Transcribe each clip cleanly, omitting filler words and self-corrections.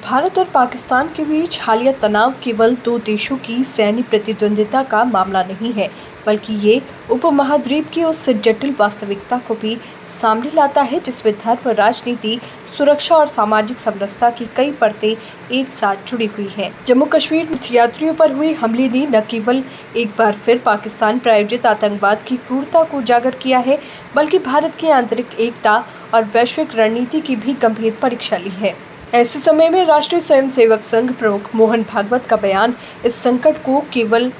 भारत और पाकिस्तान के बीच हालिया तनाव केवल दो देशों की सैन्य प्रतिद्वंद्विता का मामला नहीं है, बल्कि ये उपमहाद्वीप की उस जटिल वास्तविकता को भी सामने लाता है जिसमें धर्म, राजनीति, सुरक्षा और सामाजिक समरसता की कई परतें एक साथ जुड़ी हुई हैं। जम्मू कश्मीर में तीर्थयात्रियों पर हुए हमले ने न केवल एक बार फिर पाकिस्तान प्रायोजित आतंकवाद की क्रूरता को उजागर किया है, बल्कि भारत की आंतरिक एकता और वैश्विक रणनीति की भी गंभीर परीक्षा ली है। ऐसे समय में राष्ट्रीय स्वयंसेवक संघ प्रमुख मोहन भागवत का बयान इस संकट को केवल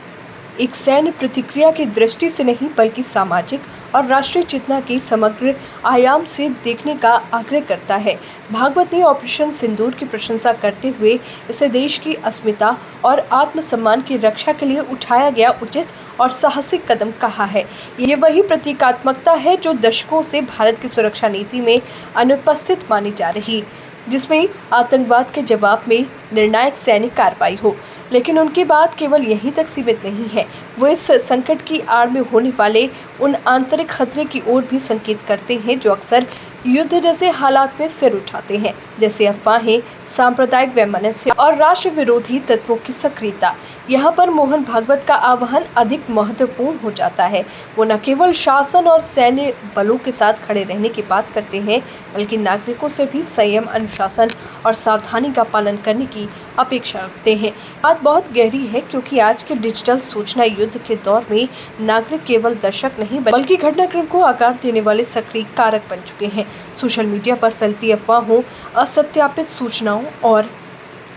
एक सैन्य प्रतिक्रिया की दृष्टि से नहीं, बल्कि सामाजिक और राष्ट्रीय चेतना के समग्र आयाम से देखने का आग्रह करता है। भागवत ने ऑपरेशन सिंदूर की प्रशंसा करते हुए इसे देश की अस्मिता और आत्मसम्मान की रक्षा के लिए उठाया गया उचित और साहसिक कदम कहा है। ये वही प्रतीकात्मकता है जो दशकों से भारत की सुरक्षा नीति में अनुपस्थित मानी जा रही, जिसमें आतंकवाद के जवाब में निर्णायक सैनिक कार्रवाई हो। लेकिन उनकी बात केवल यहीं तक सीमित नहीं है, वो इस संकट की आड़ में होने वाले उन आंतरिक खतरे की ओर भी संकेत करते हैं जो अक्सर युद्ध जैसे हालात में सिर उठाते हैं, जैसे अफवाहें, सांप्रदायिक वैमनस्य और राष्ट्र विरोधी तत्वों की सक्रियता। यहाँ पर मोहन भागवत का आह्वान अधिक महत्वपूर्ण हो जाता है। वो न केवल शासन और सैन्य बलों के साथ खड़े रहने की बात करते हैं, बल्कि नागरिकों से भी संयम, अनुशासन और सावधानी का पालन करने की अपेक्षा रखते हैं। बात बहुत गहरी है, क्योंकि आज के डिजिटल सूचना युद्ध के दौर में नागरिक केवल दर्शक नहीं, बल्कि घटनाक्रम को आकार देने वाले सक्रिय कारक बन चुके हैं। सोशल मीडिया पर फैलती अफवाहों, असत्यापित सूचनाओं और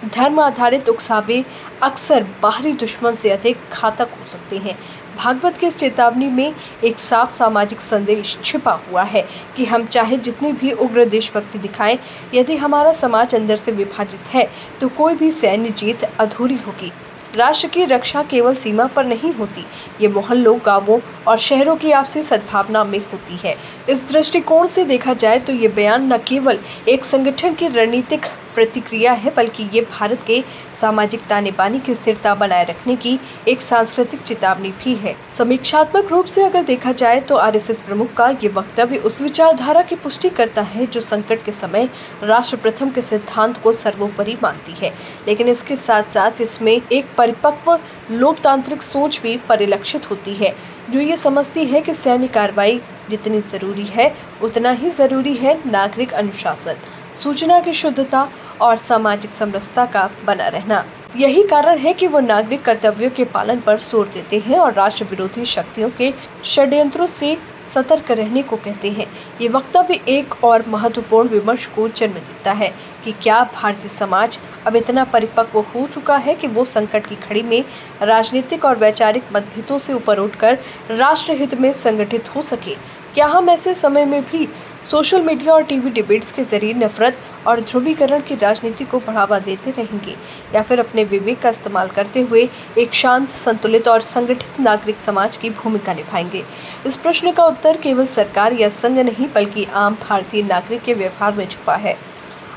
धर्म आधारित उकसावे अक्सर बाहरी दुश्मन से अधिक घातक हो सकते हैं। भागवत की इस चेतावनी में एक साफ सामाजिक संदेश छिपा हुआ है कि हम चाहे जितनी भी उग्र देशभक्ति दिखाएं, यदि हमारा समाज अंदर से विभाजित है तो कोई भी सैन्य जीत अधूरी होगी। राष्ट्र की रक्षा केवल सीमा पर नहीं होती, ये मोहल्लों, गांवों और शहरों की आपसी सद्भावना में होती है। इस दृष्टिकोण से देखा जाए तो ये बयान न केवल एक संगठन की रणनीतिक प्रतिक्रिया है, बल्कि ये भारत के सामाजिक ताने बाने की स्थिरता बनाए रखने की एक सांस्कृतिक चेतावनी भी है। समीक्षात्मक रूप से अगर देखा जाए तो आरएसएस प्रमुख का ये वक्तव्य उस विचारधारा की पुष्टि करता है जो संकट के समय राष्ट्र प्रथम के सिद्धांत को सर्वोपरि मानती है, लेकिन इसके साथ साथ इसमें एक परिपक्व लोकतांत्रिक सोच भी परिलक्षित होती है, जो ये समझती है कि सैन्य कार्रवाई जितनी जरूरी है, उतना ही जरूरी है नागरिक अनुशासन, सूचना की शुद्धता और सामाजिक समरसता का बना रहना। यही कारण है कि वो नागरिक कर्तव्यों के पालन पर जोर देते हैं और राष्ट्र विरोधी शक्तियों के षड्यंत्रों से सतर्क रहने को कहते हैं। ये वक्तव्य एक और महत्वपूर्ण विमर्श को जन्म देता है कि क्या भारतीय समाज अब इतना परिपक्व हो चुका है कि वो संकट की घड़ी में राजनीतिक और वैचारिक मतभेदों से ऊपर उठकर राष्ट्र हित में संगठित हो सके। क्या हम ऐसे समय में भी सोशल मीडिया और टीवी डिबेट्स के जरिए नफरत और ध्रुवीकरण की राजनीति को बढ़ावा देते रहेंगे, या फिर अपने विवेक का इस्तेमाल करते हुए एक शांत, संतुलित और संगठित नागरिक समाज की भूमिका निभाएंगे? इस प्रश्न का उत्तर केवल सरकार या संघ नहीं, बल्कि आम भारतीय नागरिक के व्यवहार में छुपा है।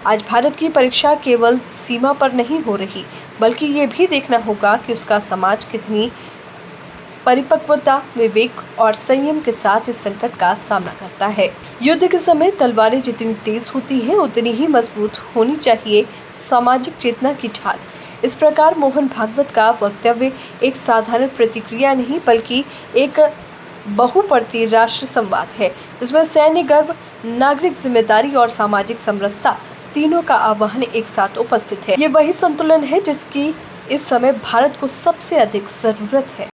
आज भारत की परीक्षा केवल सीमा पर नहीं हो रही, बल्कि ये भी देखना होगा कि उसका समाज कितनी परिपक्वता, विवेक और संयम के साथ इस संकट का सामना करता है। युद्ध के समय तलवारें जितनी तेज होती हैं, उतनी ही मजबूत होनी चाहिए सामाजिक चेतना की ढाल। इस प्रकार मोहन भागवत का वक्तव्य एक साधारण प्रतिक्रिया नहीं, बल्कि एक बहुपरतीय राष्ट्र संवाद है, जिसमें सैन्य गर्व, नागरिक जिम्मेदारी और सामाजिक समरसता तीनों का आह्वान एक साथ उपस्थित है। ये वही संतुलन है जिसकी इस समय भारत को सबसे अधिक जरूरत है।